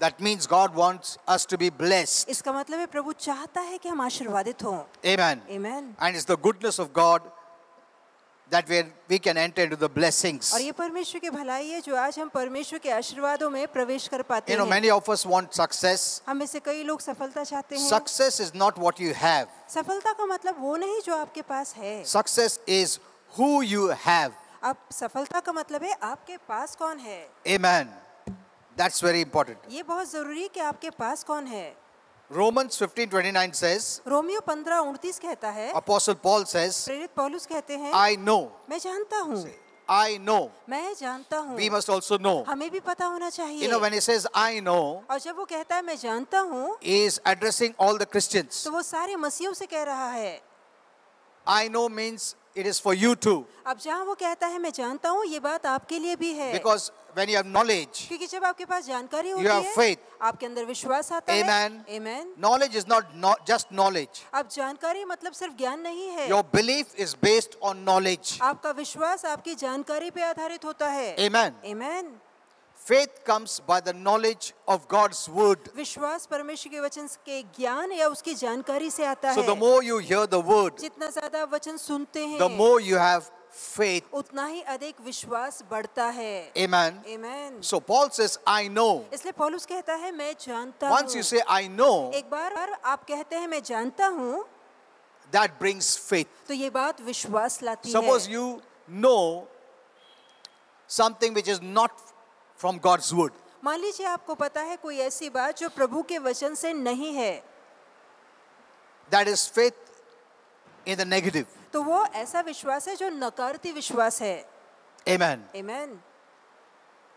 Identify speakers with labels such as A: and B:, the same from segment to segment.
A: That means God wants us to be blessed.
B: इसका मतलब है प्रभु चाहता है कि हम आशीर्वादित हों.
A: Amen.
B: Amen.
A: And it's the goodness of God that we can enter into the blessings.
B: और ये परमेश्वर की भलाई है जो आज हम परमेश्वर के आशीर्वादों में प्रवेश कर पाते हैं.
A: Many of us want success.
B: हम में से कई लोग सफलता चाहते हैं.
A: Success is not what you have.
B: सफलता का मतलब वो नहीं जो आपके पास है.
A: Success is who you have.
B: अब सफलता का मतलब है आपके पास कौन है.
A: Amen. That's very important.
B: ये बहुत जरूरी है कि आपके पास कौन है.
A: Romans 15:29 says,
B: रोमियो 15:29 कहता है,
A: Apostle Paul says,
B: प्रेरित पौलुस कहते हैं,
A: I know.
B: मैं जानता हूँ.
A: I know.
B: मैं जानता हूँ.
A: We must also know.
B: हमें भी पता होना चाहिए.
A: When he says I know,
B: और जब वो कहता है मैं जानता हूँ,
A: he is addressing all the Christians.
B: तो वो सारे मसीहों से कह रहा है.
A: I know means it is for you too.
B: अब जहाँ वो कहता है मैं जानता हूँ, ये बात आपके लिए भी है.
A: Because when you have knowledge,
B: क्योंकि जब आपके पास जानकारी होती
A: you have
B: है,
A: faith.
B: आपके अंदर विश्वास आता
A: Amen.
B: है. Amen.
A: Knowledge is not just knowledge.
B: अब जानकारी मतलब सिर्फ ज्ञान नहीं है.
A: Your belief is based on knowledge.
B: आपका विश्वास आपकी जानकारी पे आधारित होता है.
A: Amen.
B: Amen.
A: Faith comes by the knowledge of God's word.
B: विश्वास परमेश्वर के वचन के ज्ञान या उसकी जानकारी से आता
A: So
B: है.
A: the more you hear the word,
B: जितना ज्यादा वचन सुनते हैं,
A: the more you have faith.
B: उतना ही अधिक विश्वास बढ़ता है.
A: Amen.
B: Amen.
A: So Paul says, I know.
B: इसलिए पौलुस कहता है मैं जानता
A: Once
B: हूँ.
A: you say I know,
B: एक बार आप कहते हैं मैं जानता हूँ,
A: that brings faith.
B: तो ये बात विश्वास लाती
A: Suppose
B: है.
A: you know something which is not from God's word.
B: मान लीजिए आपको पता है कोई ऐसी बात जो प्रभु के वचन से नहीं है.
A: That is faith in the negative.
B: तो वो ऐसा विश्वास है जो नकारती विश्वास है.
A: Amen.
B: Amen.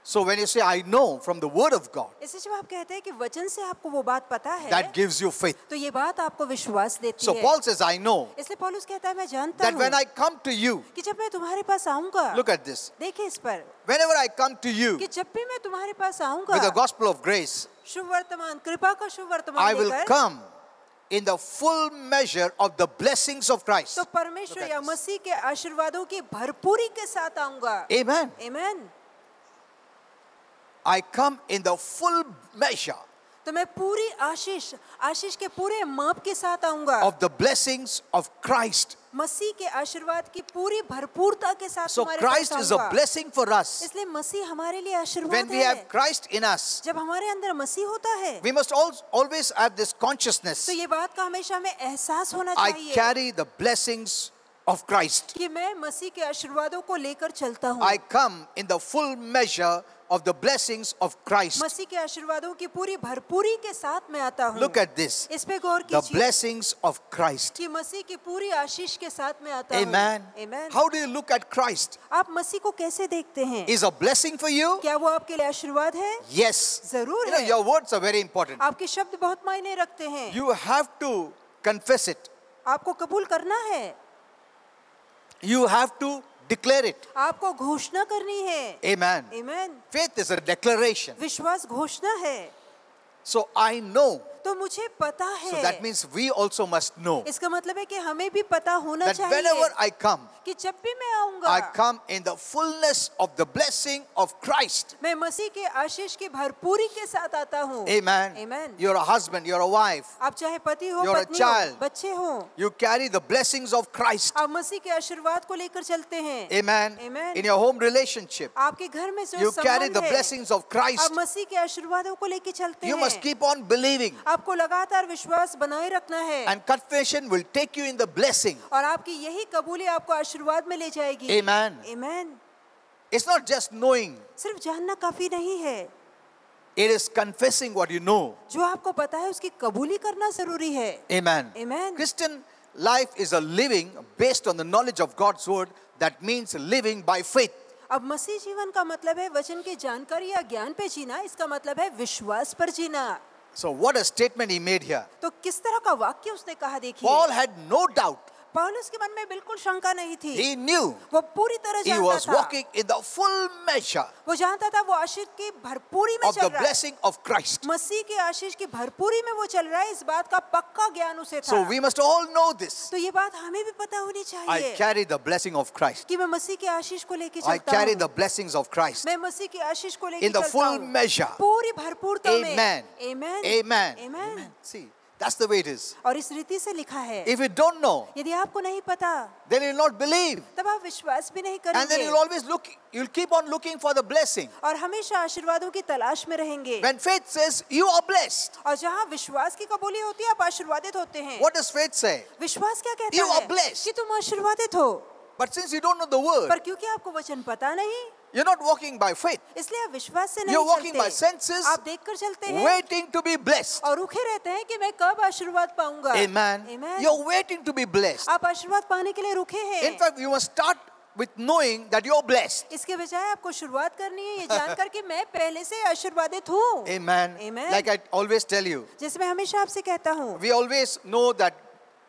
A: So when you say I know from the word of God,
B: इसलिए जब आप कहते हैं कि वचन से आपको वो बात पता है,
A: that gives you faith.
B: तो ये बात आपको विश्वास देती
A: So
B: है.
A: Paul says I know
B: इसलिए पौलुस कहता है मैं जानता
A: that
B: हूँ
A: when I come to you,
B: कि जब मैं तुम्हारे पास आऊंगा,
A: look at this.
B: देखिए इस पर,
A: Whenever I come to you
B: कि जब भी मैं तुम्हारे पास
A: with the
B: आऊंगा,
A: gospel of grace,
B: शुभ वर्तमान, कृपा का शुभ
A: I
B: वर्तमान
A: will
B: लेकर,
A: come in the full measure of the blessings of Christ.
B: तो परमेश्वर या मसीह के आशीर्वादों की भरपूरी के साथ आऊंगा.
A: Amen.
B: Amen.
A: I come in the full measure
B: तो मैं पूरी आशीष के पूरे माप के साथ आऊंगा.
A: of the blessings of Christ.
B: मसीह के आशीर्वाद की पूरी भरपूरता के साथ
A: So
B: तुम्हारे
A: Christ
B: पास
A: is a
B: आऊंगा.
A: blessing for us.
B: इसलिए मसीह हमारे लिए आशीर्वाद
A: When we
B: है.
A: have Christ in us,
B: जब हमारे अंदर मसीह होता है,
A: we must always have this consciousness.
B: तो ये बात का हमेशा हमें एहसास होना
A: I
B: चाहिए
A: carry the blessings of Christ.
B: कि मैं मसीह के आशीर्वादों को लेकर चलता हूँ.
A: I come in the full measure of the blessings of Christ.
B: मसीह के आशीर्वादों की पूरी भरपूरी के साथ मैं आता हूँ.
A: Look at this.
B: इस पे गौर
A: The
B: कीजिए
A: blessings of Christ.
B: कि मसीह की पूरी आशीष के साथ मैं आता हूँ.
A: Amen.
B: Amen.
A: How do you look at Christ?
B: आप मसीह को कैसे देखते हैं?
A: Is a blessing for you?
B: क्या वो आपके लिए आशीर्वाद है?
A: Yes.
B: जरूर
A: You know,
B: है.
A: your words are very important.
B: आपके शब्द बहुत मायने रखते हैं.
A: You have to confess it.
B: आपको कबूल करना है.
A: You have to declare it.
B: आपको घोषणा करनी है.
A: Amen.
B: Amen.
A: Faith is a declaration.
B: विश्वास घोषणा है.
A: So I know.
B: तो मुझे पता
A: So
B: है.
A: that means we also must know
B: इसका मतलब है कि हमें भी पता होना
A: that
B: चाहिए
A: whenever I come,
B: कि जब भी मैं आऊंगा,
A: I come in the fullness of the blessing of Christ.
B: मैं मसीह के आशीष की भरपूरी के साथ आता हूँ.
A: Amen.
B: Amen.
A: You're a husband, you're a wife.
B: आप चाहे पति हो,
A: You're a
B: पत्नी हो,
A: child.
B: बच्चे हो,
A: You carry the blessings of Christ.
B: आप मसीह के आशीर्वाद को लेकर चलते हैं.
A: Amen.
B: Amen.
A: In your home relationship,
B: आपके घर में जो
A: you carry
B: संबंध
A: the
B: है,
A: blessings of Christ.
B: आप मसीह के आशीर्वादों को लेकर चलते
A: You
B: हैं.
A: must keep on believing.
B: आपको लगातार विश्वास बनाए रखना है.
A: And confession will take you in the blessing.
B: और आपकी यही कबूली आपको आशीर्वाद में ले जाएगी.
A: Amen.
B: Amen.
A: It's not just knowing.
B: सिर्फ जानना काफी नहीं है.
A: It is confessing what you know.
B: जो आपको पता है उसकी कबूली करना जरूरी है.
A: Amen.
B: Amen.
A: Christian life is a living based on the knowledge of God's word. That means living by faith.
B: अब मसीह जीवन का मतलब है वचन की जानकारी या ज्ञान पे जीना. इसका मतलब है विश्वास पर जीना.
A: So what a statement he made here.
B: तो किस तरह का वाक्य उसने कहा, देखिए.
A: Paul had no doubt
B: पौलुस के मन में बिल्कुल शंका नहीं थी।
A: He knew
B: वो पूरी तरह
A: he
B: जानता
A: was
B: था।
A: walking in the full measure
B: वो जानता था वो आशीष की भरपूरी में
A: of
B: चल
A: the
B: रहा है।
A: blessing of Christ.
B: मसीह के आशीष की भरपूरी में वो चल रहा है, इस बात का पक्का ज्ञान उसे था।
A: So we must all know this.
B: तो ये बात हमें भी पता होनी
A: I
B: चाहिए
A: carry the blessing of Christ.
B: कि मैं मसीह के आशीष को लेके
A: I
B: चलता
A: carry
B: हूँ।
A: the blessings of Christ
B: मैं मसीह के आशीष को लेके
A: in the
B: चलता
A: full
B: हूँ
A: measure.
B: पूरी भरपूरता में।
A: Amen.
B: Amen.
A: Amen.
B: Amen.
A: Amen. See, that's the way it is.
B: और इस रीति से लिखा है।
A: If you don't know,
B: यदि आपको नहीं पता
A: then you'll not believe.
B: तब आप विश्वास भी नहीं
A: And then
B: करेंगे
A: you'll always look, you'll keep on looking for the blessing.
B: और हमेशा आशीर्वादों की तलाश में रहेंगे।
A: When faith says you are blessed,
B: और जहाँ विश्वास की कबूली होती है आप आशीर्वादित होते हैं।
A: what does faith say?
B: विश्वास क्या कहता
A: You
B: है
A: are blessed.
B: कि तुम आशीर्वादित हो।
A: But since you don't know the word,
B: पर क्योंकि आपको वचन पता नहीं,
A: you're not walking by faith.
B: इसलिए आप विश्वास से नहीं
A: You're walking by
B: चलते।
A: senses,
B: आप देखकर चलते हैं
A: waiting to be blessed.
B: और रुके रहते हैं कि मैं कब आशीर्वाद पाऊंगा।
A: Amen.
B: Amen.
A: You're waiting to be blessed.
B: आप आशीर्वाद पाने के लिए रुके हैं।
A: In fact, you must start with knowing that you're blessed.
B: इसके बजाय आपको शुरुआत करनी है ये जानकर कि मैं पहले से आशीर्वादित हूँ।
A: Amen.
B: Amen.
A: Like I always tell you,
B: जैसे मैं हमेशा आपसे कहता हूँ,
A: we always know that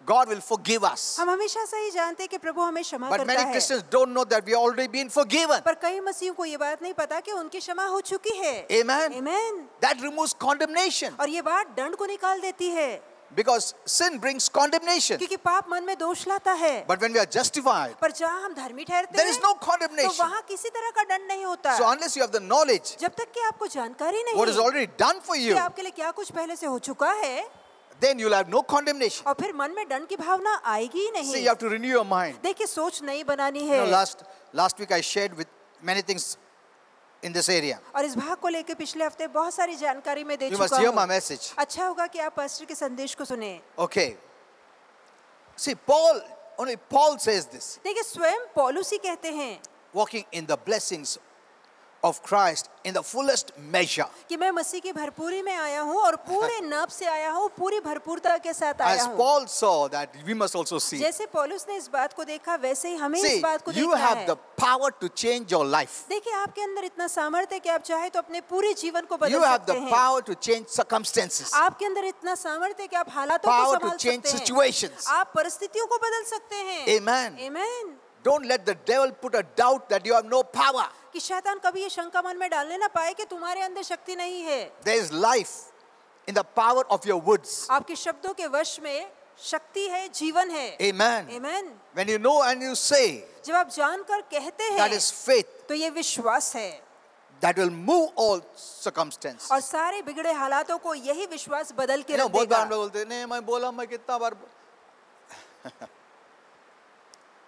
A: God will forgive us.
B: हम हमेशा से ही जानते हैं कि प्रभु हमें क्षमा
A: But
B: करता
A: many
B: है।
A: Christians don't know that we are already been forgiven.
B: पर कई मसीहों को ये बात नहीं पता कि उनकी क्षमा हो चुकी है।
A: Amen.
B: Amen.
A: That removes condemnation.
B: और ये बात दंड को निकाल देती है
A: Because sin brings condemnation.
B: क्योंकि पाप मन में दोष लाता है।
A: But when we are justified,
B: पर जहाँ हम धर्मी ठहरते
A: there
B: हैं
A: is no
B: तो
A: condemnation.
B: वहाँ किसी तरह का दंड नहीं होता।
A: So unless you have the knowledge,
B: जब तक कि आपको जानकारी नहीं
A: what is already done for
B: कि
A: you,
B: आपके लिए क्या कुछ पहले से हो चुका है,
A: then you'll have no condemnation.
B: और फिर मन में दंड की भावना आएगी ही
A: See,
B: नहीं।
A: you have to renew your mind.
B: देखिए सोच नई बनानी
A: You
B: है।
A: know, last week I shared with many things in this area.
B: और इस भाग को लेकर पिछले हफ्ते बहुत सारी जानकारी मैं दे
A: You must
B: चुका
A: hear my
B: हूँ।
A: message.
B: अच्छा होगा कि आप पास्टर के संदेश को सुने।
A: Okay. See, only Paul says this.
B: देखिए स्वयं पौलुस ही कहते हैं
A: Walking in the blessings of Christ in the fullest measure.
B: कि मैं मसीह की भरपूरी में आया हूँ और पूरे नब से आया हूँ, पूरी भरपूरता के साथ आया
A: As
B: हूँ।
A: Paul saw that, we must also see.
B: जैसे पौलुस ने इस बात को देखा वैसे ही हमें
A: See,
B: इस बात को
A: you
B: देखना
A: have
B: है।
A: the power to change your life.
B: देखिए आपके अंदर इतना सामर्थ्य है कि आप चाहे तो अपने पूरे जीवन को
A: You
B: बदल
A: have
B: सकते
A: the
B: हैं।
A: power to change circumstances.
B: आपके अंदर इतना सामर्थ्य है कि आप हालातों को
A: Power to
B: संभाल
A: change
B: सकते हैं।
A: situations.
B: आप परिस्थितियों को बदल सकते हैं।
A: Amen.
B: Amen.
A: Don't let the devil put a doubt that you have no power.
B: कि शैतान कभी ये शंका मन में डालने ना पाए कि तुम्हारे अंदर शक्ति नहीं है।
A: There is life in the power of your words.
B: आपके शब्दों के वश में शक्ति है, जीवन है।
A: Amen.
B: Amen.
A: When you know and you say,
B: जब आप जानकर कहते हैं
A: that is faith
B: तो ये विश्वास है
A: that will move all circumstances.
B: और सारे बिगड़े हालातों को यही विश्वास बदल के
A: You know,
B: रख
A: बहुत बार हम
B: देगा।
A: लोग बोलते हैं नहीं मैं बोला मैं कितना बार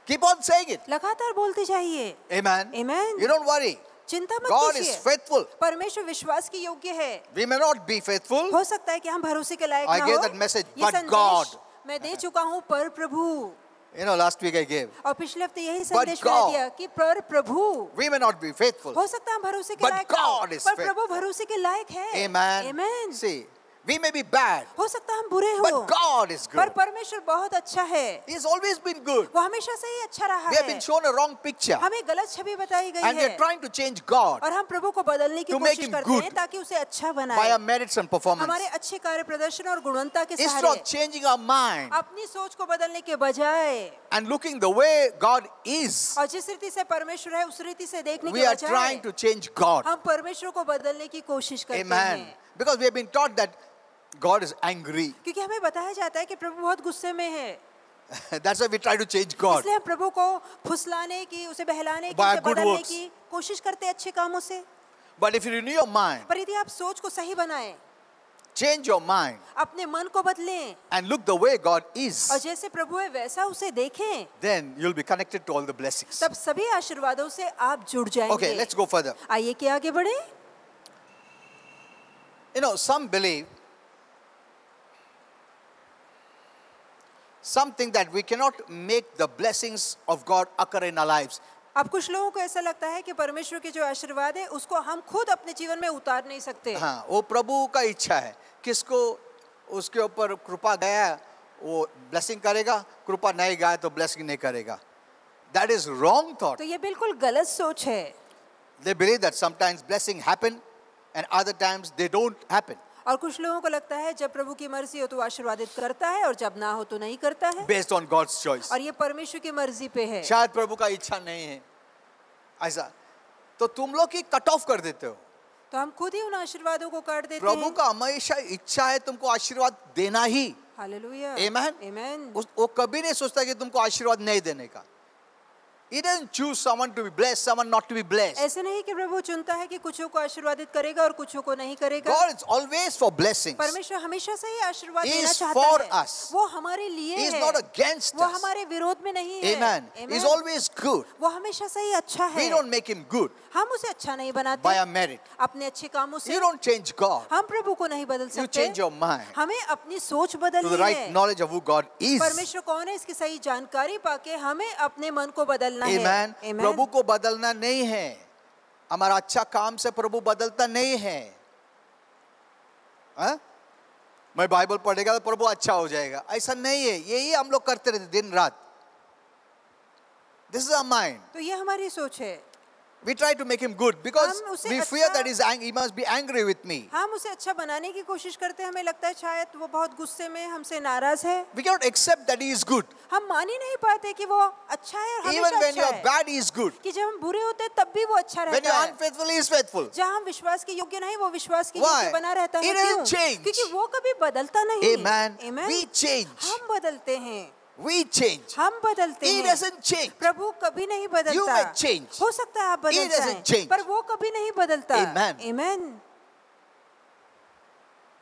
A: keep on saying it.
B: लगातार बोलते जाइए।
A: Amen.
B: Amen.
A: You don't worry.
B: चिंता मत
A: God is
B: कीजिए।
A: faithful.
B: परमेश्वर विश्वास की योग्य है।
A: We may not be faithful.
B: हो सकता है कि हम भरोसे के लायक
A: I
B: ना
A: gave
B: हो।
A: that message,
B: ये
A: but
B: संदेश
A: God.
B: मैं दे चुका हूँ पर प्रभु।
A: You know, last week I gave.
B: और पिछले हफ्ते यही
A: But
B: संदेश मैंने
A: God.
B: दिया कि पर प्रभु।
A: We may not be faithful.
B: हो सकता है हम भरोसे के
A: But
B: लायक ना हो,
A: God is
B: पर
A: faithful.
B: प्रभु भरोसे के लायक है।
A: Amen.
B: Amen.
A: See, we may be bad,
B: हो सकता है हम बुरे हो,
A: but God is
B: पर
A: good.
B: परमेश्वर बहुत अच्छा है।
A: He has always been good.
B: वो हमेशा से ही अच्छा रहा
A: We have
B: है।
A: been shown a wrong picture,
B: हमें गलत छवि बताई गई
A: and we
B: है
A: are trying to change God
B: और हम प्रभु को बदलने की
A: to make
B: कोशिश
A: him
B: करते
A: good
B: हैं ताकि उसे अच्छा
A: by
B: बनाए।
A: our merits and performance.
B: हमारे अच्छे कार्य प्रदर्शन और गुणवत्ता के
A: Instead
B: सहारे
A: of changing our mind
B: अपनी सोच को बदलने के बजाय
A: and looking the way God is,
B: और जिस रीति से परमेश्वर है उस रीति से देखने
A: we
B: के
A: are
B: बजाय
A: trying to change God.
B: हम परमेश्वर को बदलने की कोशिश करते
A: Amen.
B: हैं।
A: Because we have been taught that God is angry.
B: क्योंकि हमें बताया जाता है कि प्रभु बहुत गुस्से में है,
A: That's why we try to change God.
B: इसलिए हम प्रभु को फुसलाने की, उसे बहलाने की,
A: By
B: उसे
A: good
B: बदलने
A: works.
B: की कोशिश करते हैं अच्छे कामों से।
A: But if you renew your mind,
B: पर यदि आप सोच को सही बनाएं,
A: change your mind,
B: अपने मन को बदलें
A: and look the way God is,
B: और जैसे प्रभु है वैसा उसे देखें,
A: then you'll be connected to all the blessings.
B: तब सभी आशीर्वादों से आप जुड़ जाएंगे।
A: Okay, let's go further.
B: आइए कि आगे बढ़े।
A: You know, some believe, some think that we cannot make the blessings of God occur in our lives.
B: अब कुछ लोगों को ऐसा लगता है कि परमेश्वर के जो आशीर्वाद है उसको हम खुद अपने जीवन में उतार नहीं सकते।
A: हाँ, वो प्रभु का इच्छा है, किसको उसके ऊपर कृपा गया वो ब्लेसिंग करेगा, कृपा नहीं गया तो ब्लेसिंग नहीं करेगा. That is wrong thought.
B: तो ये बिल्कुल गलत सोच है।
A: They believe that sometimes blessing happen and other times they don't happen.
B: और कुछ लोगों को लगता है जब प्रभु की मर्जी हो तो वो आशीर्वादित करता है और जब ना हो तो नहीं करता है,
A: based on God's choice.
B: और ये परमेश्वर की मर्जी पे है।
A: शायद प्रभु का इच्छा नहीं है ऐसा, तो तुम लोग ही कट ऑफ कर देते हो।
B: तो हम खुद ही उन आशीर्वादों को काट देते
A: प्रभु
B: हैं।
A: का हमेशा इच्छा है तुमको आशीर्वाद देना ही।
B: Hallelujah,
A: Amen.
B: आमेन।
A: वो कभी नहीं सोचता कि तुमको आशीर्वाद नहीं देने का। He doesn't choose someone to be blessed, someone not to be blessed.
B: ऐसे नहीं कि प्रभु चुनता है कि कुछों को आशीर्वादित करेगा और कुछों को नहीं करेगा।
A: God is always for blessings.
B: परमेश्वर हमेशा से ही आशीर्वाद
A: He
B: देना
A: is
B: चाहता
A: for
B: है।
A: us.
B: वो हमारे लिए
A: He is
B: है,
A: not against
B: वो
A: us.
B: हमारे विरोध में नहीं है।
A: Amen. He is always good.
B: वो हमेशा से ही अच्छा है।
A: We don't make him good
B: हम उसे अच्छा नहीं बनाते
A: by our merit.
B: अपने अच्छे कामों से।
A: You don't change God.
B: हम प्रभु को नहीं बदल
A: You
B: सकते।
A: change your mind
B: हमें अपनी सोच
A: to
B: बदलनी
A: the right
B: है।
A: knowledge of who God is.
B: परमेश्वर कौन है इसकी सही जानकारी पाके हमें अपने मन को बदलना है।
A: Amen.
B: Amen.
A: प्रभु को बदलना नहीं है, हमारा अच्छा काम से प्रभु बदलता नहीं है। हाँ? मैं बाइबल पढ़ेगा तो प्रभु अच्छा हो जाएगा, ऐसा नहीं है। यही हम लोग करते रहते दिन रात। This is our mind.
B: तो ये हमारी सोच है।
A: We try to make him good because
B: हम उसे
A: we fear
B: अच्छा-
A: that he must be angry with me.
B: हम उसे अच्छा बनाने की कोशिश करते हैं। हमें लगता है शायद वो बहुत गुस्से में हमसे नाराज है।
A: We cannot accept that he is good.
B: हम मान ही नहीं पाते कि वो अच्छा है और
A: Even
B: हमेशा
A: when you
B: अच्छा
A: are
B: है।
A: bad, he is good.
B: कि जब हम बुरे होते हैं तब भी वो अच्छा
A: When you
B: रहता
A: are
B: है।
A: unfaithful, he is faithful.
B: जहाँ हम विश्वास के योग्य नहीं वो विश्वास के
A: Why?
B: योग्य बना रहता है।
A: He doesn't
B: क्यों?
A: change.
B: क्योंकि वो कभी बदलता नहीं।
A: Amen.
B: Amen.
A: We change.
B: हम बदलते हैं।
A: We change.
B: हम बदलते
A: He
B: हैं।
A: doesn't change.
B: प्रभु कभी नहीं
A: You
B: बदलता।
A: may change.
B: हो सकता है आप बदल
A: He doesn't
B: जाएं,
A: change.
B: पर वो कभी नहीं बदलता।
A: Amen.
B: Amen.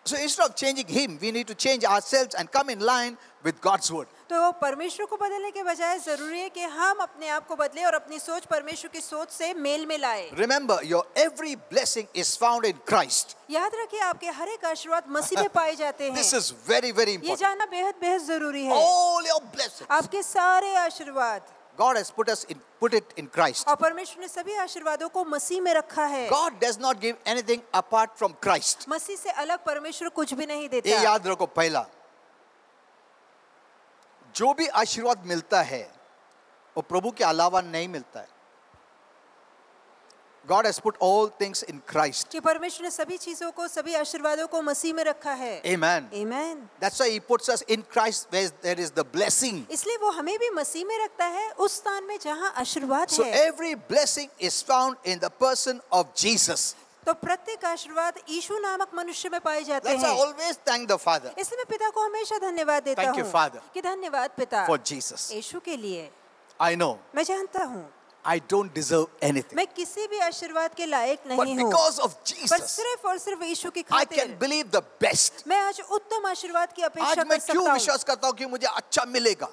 A: So instead of changing him, we need to change ourselves and come in line with God's word.
B: तो परमेश्वर को बदलने के बजाय जरूरी है कि हम अपने आप को बदलें और अपनी सोच परमेश्वर की सोच से मेल में लाएं।
A: Remember, your every blessing is found in Christ.
B: याद रखिए आपके हर एक आशीर्वाद मसीह में पाए जाते हैं।
A: This is very, very
B: ये
A: important.
B: जानना बेहद बेहद जरूरी है।
A: All your blessings,
B: आपके सारे आशीर्वाद
A: God has put it in Christ.
B: और परमेश्वर ने सभी आशीर्वादों को मसीह में रखा है।
A: God does not give anything apart from Christ.
B: मसीह से अलग परमेश्वर कुछ भी नहीं
A: ये
B: देता।
A: याद रखो। पहला, जो भी आशीर्वाद मिलता है वो प्रभु के अलावा नहीं मिलता है। God has put all things in Christ.
B: कि परमेश्वर ने सभी चीजों को सभी आशीर्वादों को मसीह में रखा है।
A: Amen.
B: Amen.
A: That's why he puts us in Christ where there is the blessing.
B: इसलिए वो हमें भी मसीह में रखता है उस स्थान में जहाँ आशीर्वाद
A: So
B: है।
A: every blessing is found in the person of Jesus.
B: तो प्रत्येक आशीर्वाद यीशु नामक मनुष्य में पाए जाते
A: That's why I
B: हैं।
A: always thank the Father
B: इसलिए मैं पिता को हमेशा धन्यवाद देता
A: Thank you,
B: हूँ
A: Father.
B: कि धन्यवाद पिता
A: for Jesus.
B: यीशु के लिए।
A: I know
B: मैं जानता हूँ
A: I don't deserve anything,
B: मैं किसी भी आशीर्वाद के लायक
A: but
B: नहीं हूँ,
A: because of
B: पर
A: Jesus,
B: सिर्फ और सिर्फ यीशु की
A: I can
B: खातिर
A: believe the best.
B: मैं आज उत्तम आशीर्वाद की
A: आज
B: अपेक्षा
A: मैं
B: कर
A: क्यों
B: सकता हूँ।
A: विश्वास करता हूँ कि मुझे अच्छा मिलेगा,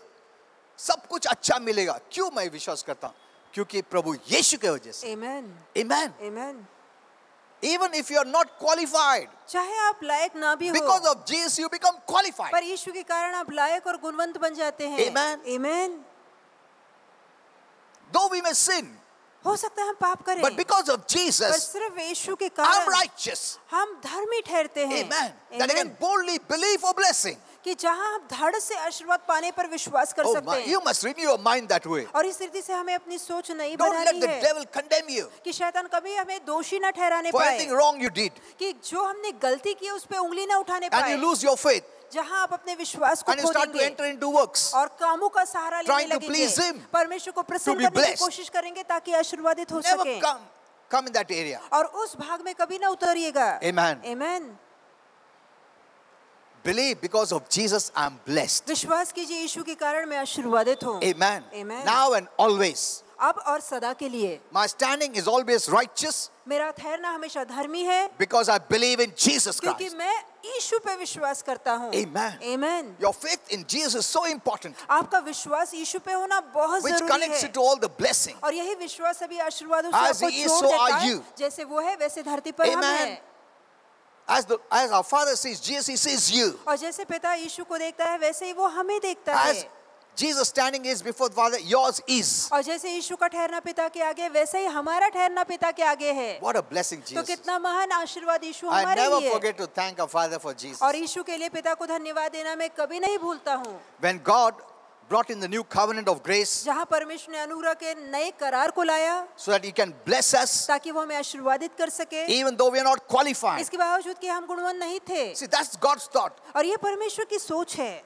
A: सब कुछ अच्छा मिलेगा? क्यों मैं विश्वास करता हूँ? क्योंकि प्रभु यीशु के वजह से।
B: Amen.
A: Amen.
B: Amen.
A: Even if you are not qualified,
B: चाहे आप लायक ना भी
A: because
B: हो,
A: of Jesus you become qualified.
B: पर यीशु के कारण आप लायक और गुणवंत बन जाते हैं।
A: Amen.
B: Amen.
A: Though we may sin,
B: हो सकता है हम पाप करें,
A: but because of
B: पर
A: Jesus,
B: सिर्फ यीशु के
A: I'm
B: कारण
A: righteous.
B: हम धर्मी ठहरते हैं।
A: Amen. That I can boldly believe for blessing.
B: कि जहाँ आप धड़ से आशीर्वाद पाने पर विश्वास कर
A: Oh
B: सकते
A: my,
B: हैं।
A: you must renew your mind that way.
B: और इस रीति से हमें अपनी सोच नहीं
A: Don't let
B: बनानी
A: the
B: है
A: devil condemn you
B: कि शैतान कभी हमें दोषी न ठहराने
A: for
B: पाए,
A: anything wrong you did,
B: कि जो हमने गलती की उस पे उंगली न उठाने
A: and
B: पाए।
A: you lose your faith,
B: जहाँ आप अपने विश्वास को
A: and you
B: खो
A: start to
B: देंगे
A: enter into works.
B: और कामों का सहारा लेने
A: trying to
B: लगेंगे,
A: please him,
B: परमेश्वर को प्रसन्न
A: be
B: करने की
A: blessed.
B: कोशिश करेंगे ताकि आशीर्वादित हो
A: Never
B: सके।
A: come in that area.
B: और उस भाग में कभी ना उतरिएगा।
A: Amen.
B: Amen.
A: Believe because of Jesus I'm blessed.
B: विश्वास कीजिए यीशु के कारण मैं आशीर्वादित हूँ।
A: Amen.
B: Amen.
A: Now and always.
B: अब और सदा के लिए
A: My standing is always righteous
B: मेरा ठहरना हमेशा धर्मी है
A: because I believe in Jesus
B: क्योंकि
A: Christ.
B: मैं यीशु पे विश्वास करता हूँ।
A: Amen.
B: Amen.
A: Your faith in Jesus is so important,
B: आपका विश्वास यीशु पे होना बहुत
A: which
B: जरूरी
A: connects
B: है
A: you to all the blessing.
B: और यही विश्वास सभी आशीर्वादों से
A: As
B: आपको
A: he is,
B: जोड़
A: so
B: देता
A: are
B: है।
A: you.
B: जैसे वो है वैसे धरती पर हम
A: Amen.
B: हैं
A: As our Father sees Jesus, He sees you.
B: और जैसे पिता यीशु को देखता है वैसे ही वो हमें देखता है
A: As Jesus standing is before the Father, yours is.
B: और जैसे यीशु का ठहरना पिता के आगे वैसे ही हमारा ठहरना पिता के आगे है।
A: What a blessing,
B: तो
A: Jesus.
B: कितना महान आशीर्वाद यीशु
A: I
B: हमारे
A: never
B: लिए
A: forget to thank our Father for Jesus.
B: और यीशु के लिए पिता को धन्यवाद देना मैं कभी नहीं भूलता हूँ।
A: When God brought in the new covenant of grace
B: जहाँ परमेश्वर ने अनुग्रह के नए करार को लाया
A: so that He can bless us
B: ताकि वो हमें आशीर्वादित कर सके,
A: even though we are not qualified.
B: इसके बावजूद कि हम गुणवान नहीं थे।
A: See, that's God's thought.
B: और ये परमेश्वर की सोच है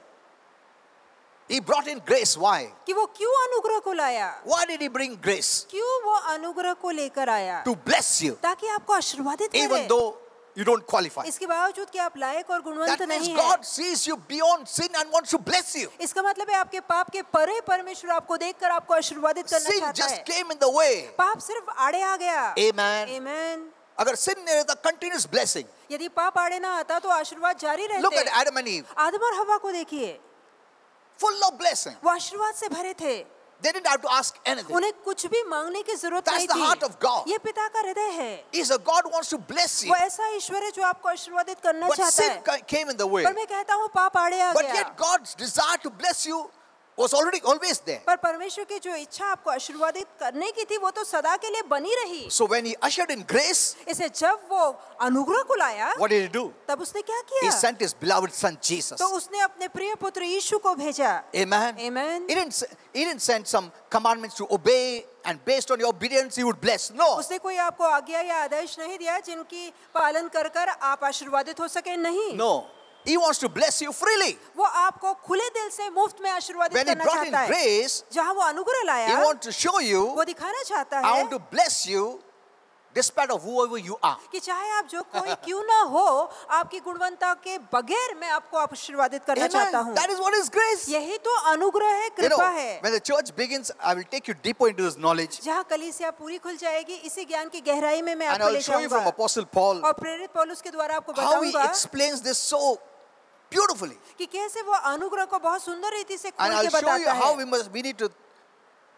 A: He brought in grace. Why?
B: कि वो क्यों अनुग्रह को लाया,
A: Why did He bring grace?
B: क्यों वो अनुग्रह को लेकर आया,
A: To bless you,
B: ताकि आपको आशीर्वादित
A: even
B: करे,
A: though you don't qualify.
B: इसके बावजूद कि आप लायक और गुणवंत
A: That means
B: नहीं है।
A: God sees you beyond sin and wants to bless you.
B: इसका मतलब है आपके पाप के परे परमेश्वर आपको देखकर आपको आशीर्वादित करना
A: Sin
B: चाहता
A: just
B: है।
A: came in the way.
B: पाप सिर्फ आड़े आ गया।
A: Amen.
B: आमीन।
A: अगर sin नहीं रहता, continuous blessing.
B: यदि पाप आड़े ना आता तो आशीर्वाद जारी
A: Look at
B: रहते।
A: Adam and Eve,
B: आदम और हवा को देखिए,
A: full of blessing.
B: वो आशीर्वाद से भरे थे,
A: They didn't have to ask anything.
B: उन्हें कुछ भी मांगने की जरूरत
A: That's
B: नहीं
A: the heart of God.
B: थी। ये पिता का हृदय है।
A: He's a God who wants to bless you.
B: वो ऐसा ईश्वर है जो आपको आशीर्वादित करना
A: But
B: चाहता
A: sin
B: है।
A: came in the way.
B: पर मैं कहता हूँ पाप आड़े आ
A: But
B: गया।
A: yet God's desire to bless you was already always there.
B: पर परमेश्वर की जो इच्छा आपको आशीर्वादित करने की थी वो तो सदा के लिए बनी रही।
A: So when He ushered in grace,
B: इसे जब वो अनुग्रह को लाया
A: what did He do?
B: तब उसने क्या
A: He
B: किया?
A: sent His beloved Son Jesus.
B: तो उसने अपने प्रिय पुत्र यीशु को भेजा।
A: Amen.
B: आमीन।
A: He didn't send some commandments to obey, and based on your obedience He would bless. No.
B: उसने कोई आपको आज्ञा या आदेश नहीं दिया जिनकी पालन कर कर आप आशीर्वादित हो सके, नहीं।
A: No. He wants to bless you freely.
B: वो आपको खुले दिल से मुफ्त में आशीर्वादित
A: When He
B: करना
A: brought in
B: चाहता है।
A: grace,
B: जहाँ वो अनुग्रह
A: He
B: लाया
A: wants to show you,
B: वो दिखाना चाहता
A: I
B: है
A: want to bless you despite of whoever you are.
B: कि चाहे आप जो कोई क्यों ना हो, आपकी गुणवत्ता के बगैर मैं आपको आशीर्वादित करना चाहता
A: Amen.
B: हूँ।
A: That is what is grace.
B: यही तो अनुग्रह है,
A: You know,
B: कृपा है।
A: when the church begins, I will take you deeper into this knowledge,
B: जहाँ कलीसिया पूरी खुल जाएगी, इसी ज्ञान की गहराई में मैं
A: and
B: आपको
A: I will
B: ले
A: show you from
B: जाऊंगा
A: Apostle Paul
B: और प्रेरित पौलुस के द्वारा आपको
A: how he
B: बताऊंगा
A: explains this so beautifully,
B: कि कैसे वो अनुग्रह को बहुत सुंदर रीति से
A: and
B: खोल
A: I'll
B: के
A: show you
B: बताता
A: how
B: है।
A: we need to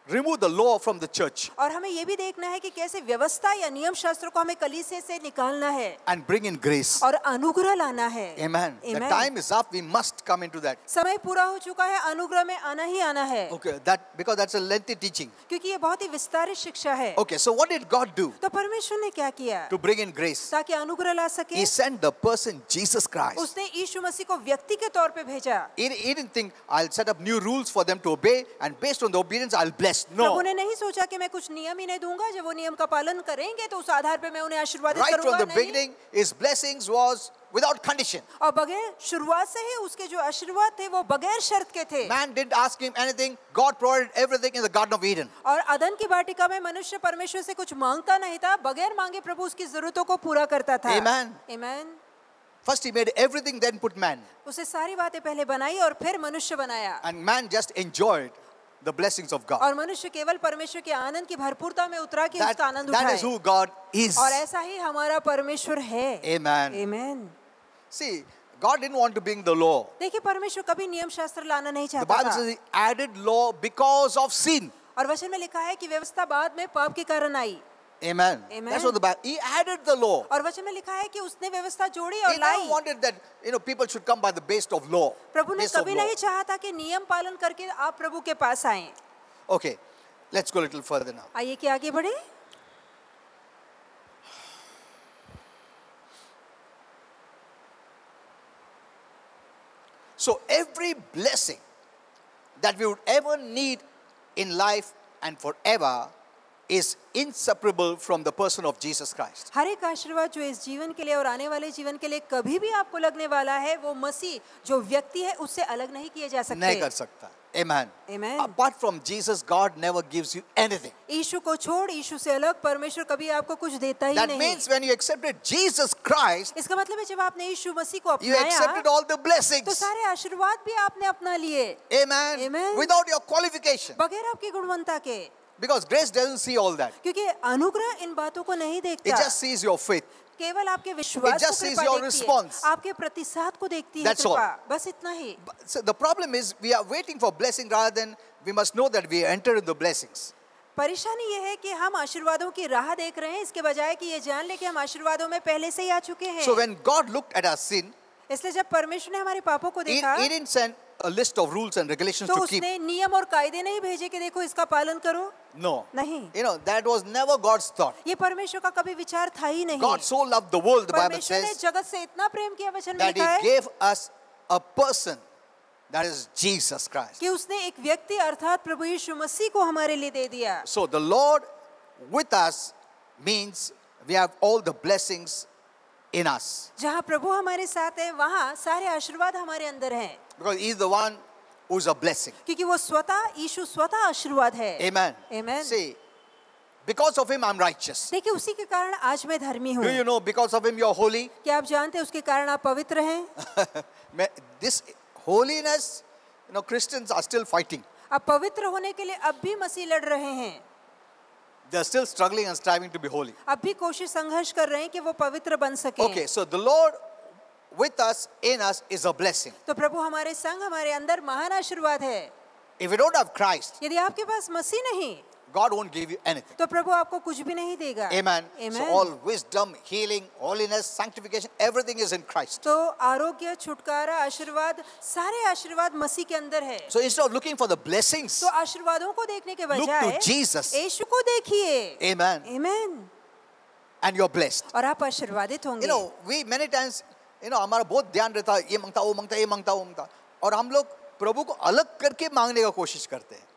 A: remove the law from the church
B: और हमें ये भी देखना है कि कैसे व्यवस्था या नियम शास्त्र को हमें कलीसिया से निकालना है
A: and bring in grace.
B: और अनुग्रह लाना है।
A: Amen. The
B: Amen.
A: time is up. We must come into that.
B: समय पूरा हो चुका है, अनुग्रह में आना ही आना है,
A: Okay, that because that's a lengthy teaching.
B: क्योंकि ये बहुत ही विस्तारित शिक्षा है।
A: Okay, so what did God do
B: तो परमेश्वर ने क्या किया
A: to bring in grace?
B: ताकि अनुग्रह ला सके?
A: He sent the person Jesus Christ.
B: उसने यीशु मसीह को व्यक्ति के तौर पे भेजा।
A: He didn't think I'll set up new rules for them to obey, and based on the obedience I'll bless.
B: Prabhu
A: No.
B: ने नहीं सोचा कि मैं कुछ नियम ही नहीं दूंगा, जब वो नियम का पालन करेंगे तो उस आधार पे मैं उन्हें आशीर्वादित
A: Right from
B: करूंगा,
A: the
B: नहीं।
A: beginning, His blessings was without condition.
B: और बगैर शुरुआत से ही उसके जो आशीर्वाद थे वो बगैर शर्त के थे।
A: Man didn't ask him anything. God provided everything in the Garden of Eden.
B: और अदन की वाटिका में मनुष्य परमेश्वर से कुछ मांगता नहीं था, बगैर मांगे प्रभु उसकी जरूरतों को पूरा करता था।
A: Amen.
B: Amen.
A: First He made everything, then put man.
B: उसे सारी बातें पहले बनाई और फिर मनुष्य बनाया,
A: And man just enjoyed the blessings of God.
B: और मनुष्य केवल परमेश्वर के आनंद की भरपूरता में उतरा कि उसका आनंद
A: That is
B: उठाए।
A: who God is.
B: और ऐसा ही हमारा परमेश्वर है।
A: Amen.
B: Amen.
A: See, God didn't want to bring the law.
B: देखिए परमेश्वर कभी नियम शास्त्र लाना नहीं
A: The
B: चाहता
A: Bible
B: था।
A: says He added law because of sin.
B: और वचन में लिखा है कि व्यवस्था बाद में पाप के कारण आई।
A: Amen.
B: Amen.
A: That's what the Bible. He added the law.
B: और वचन में लिखा है कि उसने व्यवस्था जोड़ी
A: He
B: और
A: never
B: lie.
A: wanted that people should come by the base of law.
B: प्रभु ने
A: Base of
B: कभी
A: law.
B: नहीं चाहा था कि नियम पालन करके आप प्रभु के पास आएं।
A: Okay, let's go a little further now.
B: आइए कि आगे बढ़े।
A: So every blessing that we would ever need in life and forever is inseparable from the person of Jesus Christ.
B: हर एक आशीर्वाद जो इस जीवन के लिए और आने वाले जीवन के लिए कभी भी आपको लगने वाला है, वो मसीह जो व्यक्ति है उससे अलग नहीं किए जा सकते।
A: नहीं कर सकता. Amen.
B: Amen.
A: Apart from Jesus, God never gives you anything.
B: यीशु को छोड़, यीशु से अलग परमेश्वर कभी आपको कुछ देता ही
A: That
B: नहीं।
A: means when you accepted Jesus Christ,
B: इसका मतलब है जब आपने यीशु मसीह को
A: you accepted
B: अपनाया
A: all the
B: तो
A: blessings.
B: सारे आशीर्वाद भी आपने अपना लिए,
A: Amen.
B: Amen.
A: Without your qualification.
B: बगैर आपकी गुणवत्ता के,
A: Because grace doesn't see all that.
B: क्योंकि अनुग्रह इन बातों को नहीं
A: It
B: देखता,
A: just sees your faith.
B: केवल आपके विश्वास
A: It just
B: को
A: sees
B: कृपा
A: your
B: देखती
A: response.
B: है, आपके प्रतिसाद को देखती है
A: That's all.
B: कृपा, बस इतना ही।
A: So the problem is we are waiting for blessing rather than we must know that we enter into the blessings.
B: परेशानी ये है कि हम आशीर्वादों की राह देख रहे हैं, इसके बजाय कि ये जान ले कि हम आशीर्वादों में पहले से ही आ चुके हैं।
A: So when God looked at our sin,
B: इसलिए जब परमेश्वर ने हमारे पापों को
A: He
B: देखा
A: didn't send a list of rules and regulations
B: तो
A: to keep.
B: उसने नियम और कायदे नहीं भेजे कि देखो इसका पालन करो,
A: No.
B: नहीं।
A: That was never God's thought.
B: ये परमेश्वर का कभी विचार था ही नहीं।
A: God so loved the world, the Bible
B: परमेश्वर ने
A: says,
B: जगत से इतना प्रेम किया, वचन में
A: that
B: लिखा
A: He
B: है
A: gave us a person That is Jesus Christ.
B: कि उसने एक व्यक्ति अर्थात प्रभु यीशु मसीह को हमारे लिए दे दिया।
A: So the Lord with us means we have all the blessings in us.
B: जहाँ प्रभु हमारे साथ है वहाँ सारे आशीर्वाद हमारे अंदर हैं।
A: Because He is the one who is a blessing.
B: क्योंकि वो स्वतः यीशु स्वतः आशीर्वाद है।
A: Amen.
B: Amen.
A: See, because of Him I'm righteous.
B: देखिए उसी के कारण आज मैं धर्मी हूँ।
A: Do you know because of Him you're holy?
B: क्या आप जानते हैं उसके कारण आप पवित्र हैं?
A: This holiness, Christians are still fighting.
B: आप पवित्र होने के लिए अब भी मसीह लड़ रहे हैं।
A: They are still struggling and striving to be holy.
B: अब भी कोशिश संघर्ष कर रहे हैं कि वो पवित्र बन सके।
A: Okay, so the Lord with us, in us, is a blessing.
B: तो प्रभु हमारे संग हमारे अंदर महान आशीर्वाद है।
A: If you don't have Christ,
B: यदि आपके पास मसीह नहीं
A: God won't give you anything.
B: तो प्रभु आपको कुछ भी नहीं देगा।
A: Amen.
B: Amen.
A: So all wisdom, healing, holiness, sanctification, everything is in Christ.
B: तो आरोग्य, छुटकारा, आशीर्वाद, सारे आशीर्वाद मसीह के अंदर है।
A: So instead of looking for the blessings,
B: तो आशीर्वादों को देखने के
A: look
B: बजाय
A: to Jesus.
B: यीशु को देखिए।
A: Amen.
B: Amen.
A: And you're blessed.
B: और आप आशीर्वादित होंगे।
A: We many times, हमारा बहुत ध्यान रहता है, ये मांगता, वो मांगता, ये मांगता, वो मांगता, और हम लोग प्रभु को अलग करके मांगने का कोशिश करते हैं।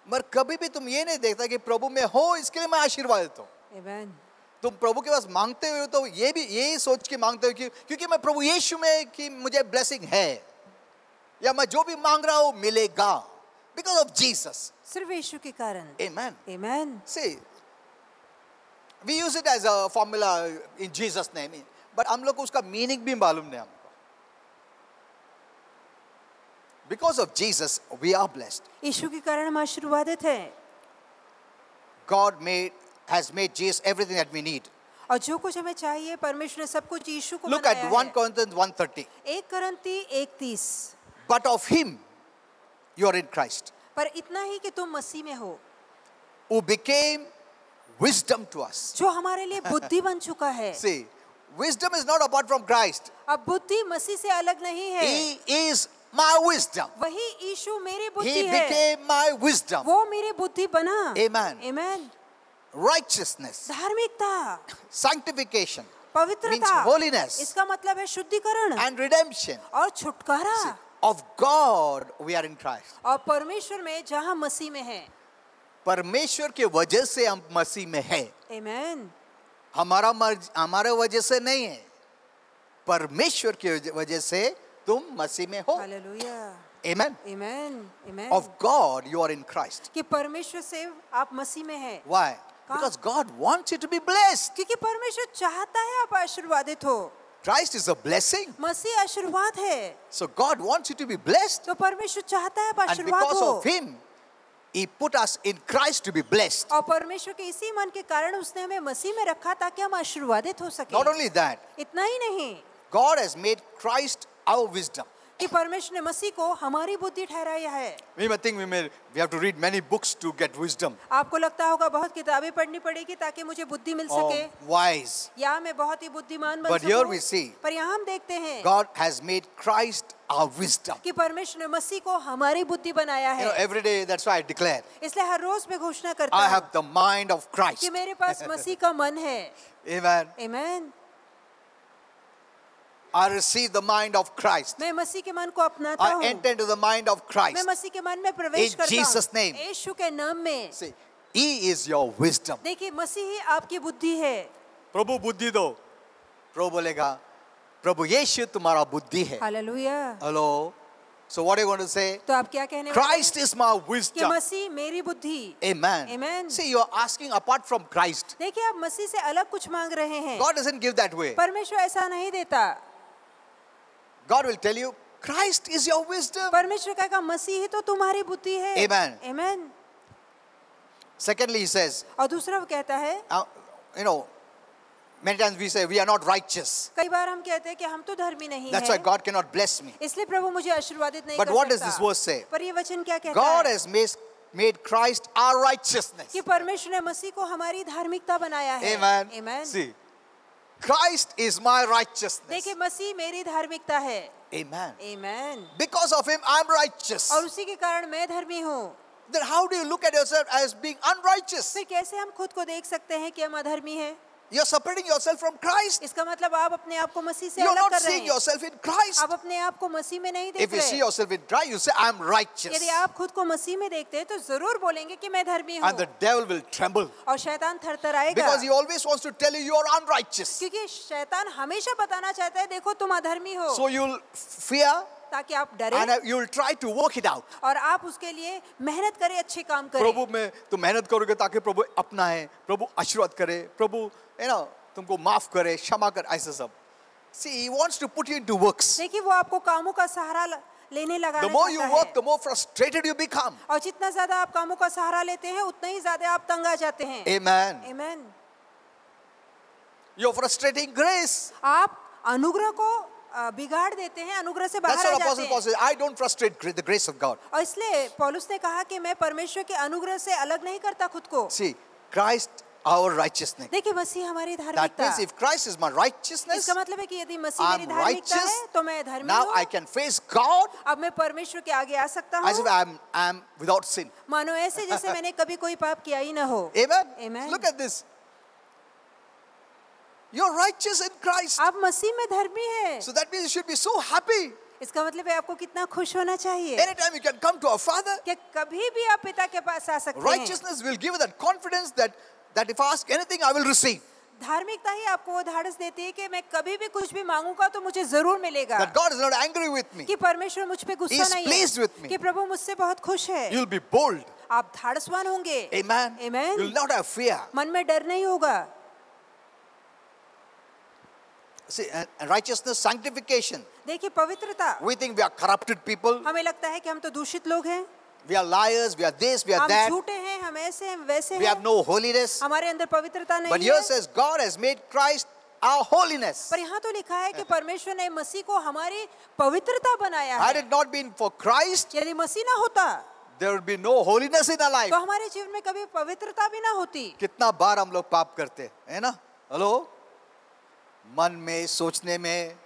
A: मगर कभी भी तुम ये नहीं देखता कि प्रभु में हो, इसके लिए मैं आशीर्वादित हूँ।
B: Amen.
A: तुम प्रभु के पास मांगते हो तो ये भी यही सोच के मांगते हो कि क्योंकि मैं प्रभु यीशु में कि मुझे ब्लेसिंग है, या मैं जो भी मांग रहा हूँ मिलेगा, because of Jesus.
B: सिर्फ यीशु के कारण।
A: Amen.
B: Amen.
A: See, we use it as a formula in Jesus name, but हम लोग को उसका मीनिंग भी मालूम नहीं हमको. Because of Jesus, we are blessed.
B: यीशु के कारण हम आशीर्वादित हैं।
A: God has made Jesus everything that we need.
B: और जो कुछ हमें चाहिए परमेश्वर ने सब कुछ यीशु को
A: Look
B: बनाया
A: at 1
B: है।
A: Corinthians 1:30.
B: 1 करंती 1:30।
A: But of Him, you are in Christ,
B: पर इतना ही कि तुम मसीह में हो,
A: who became wisdom to us.
B: जो हमारे लिए बुद्धि बन चुका है।
A: See, wisdom is not apart from Christ.
B: अब बुद्धि मसीह से अलग नहीं है।
A: He is my wisdom.
B: वही यीशु मेरी
A: He
B: बुद्धि है।
A: became my wisdom.
B: वो मेरी बुद्धि बना।
A: Amen.
B: Amen.
A: Righteousness,
B: धार्मिकता,
A: sanctification, means
B: पवित्रता,
A: holiness,
B: इसका मतलब है शुद्धिकरण
A: and redemption
B: और छुटकारा।
A: of God. We are in Christ.
B: और परमेश्वर में जहाँ मसीह में है।
A: परमेश्वर के वजह से हम मसीह में है,
B: Amen.
A: हमारे वजह से नहीं है, परमेश्वर के वजह से तुम मसीह में हो.
B: Hallelujah.
A: Amen.
B: Amen. Amen.
A: Of God you are in Christ.
B: कि परमेश्वर से आप मसीह में हैं।
A: Why? Because God wants you to be blessed.
B: क्योंकि परमेश्वर चाहता है आप आशीर्वादित हो।
A: Christ is a blessing.
B: मसीह आशीर्वाद है।
A: So God wants you to be blessed.
B: तो परमेश्वर चाहता है आप
A: And
B: आशीर्वाद
A: because
B: हो।
A: of Him, He put us in Christ to be blessed.
B: और परमेश्वर के इसी मन के कारण उसने हमें मसीह में रखा ताकि हम आशीर्वादित हो सके।
A: Not only that,
B: इतना ही नहीं
A: God has made Christ our wisdom.
B: कि परमेश्वर ने मसीह को हमारी बुद्धि ठहराया है।
A: We may think we have to read many books to get wisdom.
B: आपको लगता होगा बहुत किताबें पढ़नी पड़ेगी ताकि मुझे बुद्धि मिल
A: Or
B: सके,
A: wise.
B: या मैं बहुत ही बुद्धिमान बन
A: But here
B: सकूं।
A: we see,
B: पर यहाँ हम देखते हैं
A: God has made Christ our wisdom.
B: कि परमेश्वर ने मसीह को हमारी बुद्धि बनाया है।
A: Every day, that's why I declare,
B: इसलिए हर रोज मैं घोषणा करता
A: I
B: हूँ
A: have the mind of Christ.
B: कि मेरे पास मसीह का मन है।
A: Amen.
B: Amen.
A: I receive the mind of Christ.
B: मैं मसीह के मन को अपनाता
A: I
B: हूँ।
A: enter into the mind of
B: मैं
A: Christ.
B: मसीह के मन में प्रवेश
A: In
B: करता
A: Jesus'
B: हूँ।
A: name.
B: यीशु के नाम में।
A: See, He is your wisdom.
B: देखिए मसीह ही आपकी बुद्धि है।
A: प्रभु बुद्धि दो. प्रभु बोलेगा, प्रभु यीशु तुम्हारा बुद्धि है.
B: Hallelujah.
A: Hello. So what are you going to say?
B: तो आप क्या कहने वाले
A: Christ is my
B: कि
A: wisdom.
B: मसीह मेरी बुद्धि।
A: Amen.
B: Amen.
A: See, you are asking apart from Christ.
B: देखिए आप मसीह से अलग कुछ मांग रहे हैं।
A: God doesn't give that way.
B: परमेश्वर ऐसा नहीं देता।
A: God will tell you, Christ is your wisdom.
B: परमेश्वर कहेगा मसीह ही तो तुम्हारी बुद्धि है।
A: Amen.
B: Amen.
A: Secondly, He says,
B: और दूसरा वो कहता है,
A: many times we say we are not righteous.
B: कई बार हम कहते हैं कि हम तो धर्मी नहीं
A: That's why
B: हैं,
A: God cannot bless me.
B: इसलिए प्रभु मुझे आशीर्वादित नहीं
A: But
B: कर
A: what does
B: सकता।
A: this verse say?
B: पर ये वचन क्या कहता
A: God
B: है
A: has made Christ our righteousness.
B: कि परमेश्वर ने मसीह को हमारी धार्मिकता बनाया है।
A: Amen.
B: Amen.
A: See, Christ is my righteousness.
B: देखिए मसीह मेरी धार्मिकता है।
A: Amen.
B: Amen.
A: Because of Him, I'm righteous.
B: और उसी के कारण मैं धर्मी हूँ।
A: Then how do you look at yourself as being unrighteous?
B: फिर कैसे हम खुद को देख सकते हैं कि हम अधर्मी हैं?
A: You're separating yourself from Christ.
B: इसका मतलब आप अपने आप को मसीह से
A: You're
B: अलग
A: not
B: कर रहे
A: seeing
B: हैं।
A: yourself in Christ.
B: आप अपने आप को मसीह में नहीं
A: If
B: देख
A: you see
B: रहे।
A: yourself in Christ, you say, I'm righteous.
B: यदि आप खुद को मसीह में देखते हैं तो जरूर बोलेंगे कि मैं धर्मी
A: And the
B: हूँ,
A: devil will tremble
B: और शैतान थरथराएगा,
A: because he always wants to tell you you are unrighteous.
B: क्योंकि शैतान हमेशा बताना चाहता है देखो तुम अधर्मी हो,
A: So you'll fear
B: ताकि आप डरे
A: and you'll try to work it out.
B: और आप उसके लिए मेहनत करें, अच्छे काम करें।
A: प्रभु में तुम मेहनत करोगे ताकि प्रभु अपनाए, प्रभु आशीर्वाद करे, प्रभु तुमको माफ करे, क्षमा कर, ऐसे सब. See, he wants to put you into works.
B: देखिए वो आपको कामों का सहारा लेने लगाना
A: The more you
B: चाहता
A: work,
B: है,
A: the more frustrated you become.
B: और जितना ज्यादा आप कामों का सहारा लेते हैं उतना ही ज्यादा आप तंग आ जाते हैं।
A: Amen.
B: आमीन।
A: You're frustrating grace.
B: आप अनुग्रह को बिगाड़ देते हैं, अनुग्रह से
A: That's
B: बाहर आ
A: what
B: जाते
A: Apostle Paul
B: हैं।
A: says. I don't frustrate the grace of God.
B: और इसलिए पौलुस ने कहा कि मैं परमेश्वर के अनुग्रह से अलग नहीं करता खुद को।
A: See, Christ, our righteousness.
B: देखिए मसीह हमारी
A: That
B: धार्मिकता,
A: means if Christ is my righteousness,
B: इसका मतलब है कि यदि मसीह
A: I'm
B: मेरी धार्मिकता
A: righteous.
B: है तो मैं धर्मी
A: Now I
B: हूँ।
A: can face God
B: अब मैं परमेश्वर के आगे आ सकता
A: as if
B: हूँ,
A: I'm without sin.
B: मानो ऐसे जैसे मैंने कभी कोई पाप किया ही ना हो।
A: Amen.
B: Amen.
A: Look at this. You're righteous in Christ.
B: आप मसीह में धर्मी हैं।
A: So that means you should be so happy.
B: इसका मतलब है आपको कितना खुश होना चाहिए
A: Anytime you can come to our Father,
B: कि कभी भी आप पिता के पास आ सकते हैं।
A: righteousness will give you that confidence that if I ask anything, I will receive.
B: धार्मिकता ही आपको वो धाड़स देती है कि मैं कभी भी कुछ भी मांगूंगा तो मुझे जरूर मिलेगा,
A: That God is not angry with me.
B: कि परमेश्वर मुझ पे
A: He
B: गुस्सा
A: is
B: नहीं
A: pleased
B: है,
A: with me.
B: कि प्रभु मुझसे बहुत खुश है।
A: You'll be bold.
B: आप धाड़सवान होंगे।
A: Amen.
B: Amen.
A: You'll not have fear.
B: मन में डर नहीं होगा।
A: See, and righteousness, sanctification.
B: देखिए पवित्रता,
A: We think we are corrupted people.
B: हमें लगता है कि हम तो दूषित लोग हैं,
A: We are liars. We are this. We are
B: हम
A: that.
B: झूठे हैं, हम ऐसे हैं वैसे
A: We have
B: हैं,
A: no holiness.
B: हमारे अंदर पवित्रता
A: But
B: नहीं
A: here
B: है।
A: says God has made Christ our holiness.
B: पर यहाँ तो लिखा है कि परमेश्वर ने मसीह को हमारी पवित्रता बनाया
A: Had
B: है।
A: it not been for Christ,
B: यदि मसीह ना होता
A: there would be no holiness in our life.
B: तो हमारे जीवन में कभी पवित्रता भी ना होती।
A: कितना बार हम लोग पाप करते हैं, है ना? हेलो, मन में सोचने में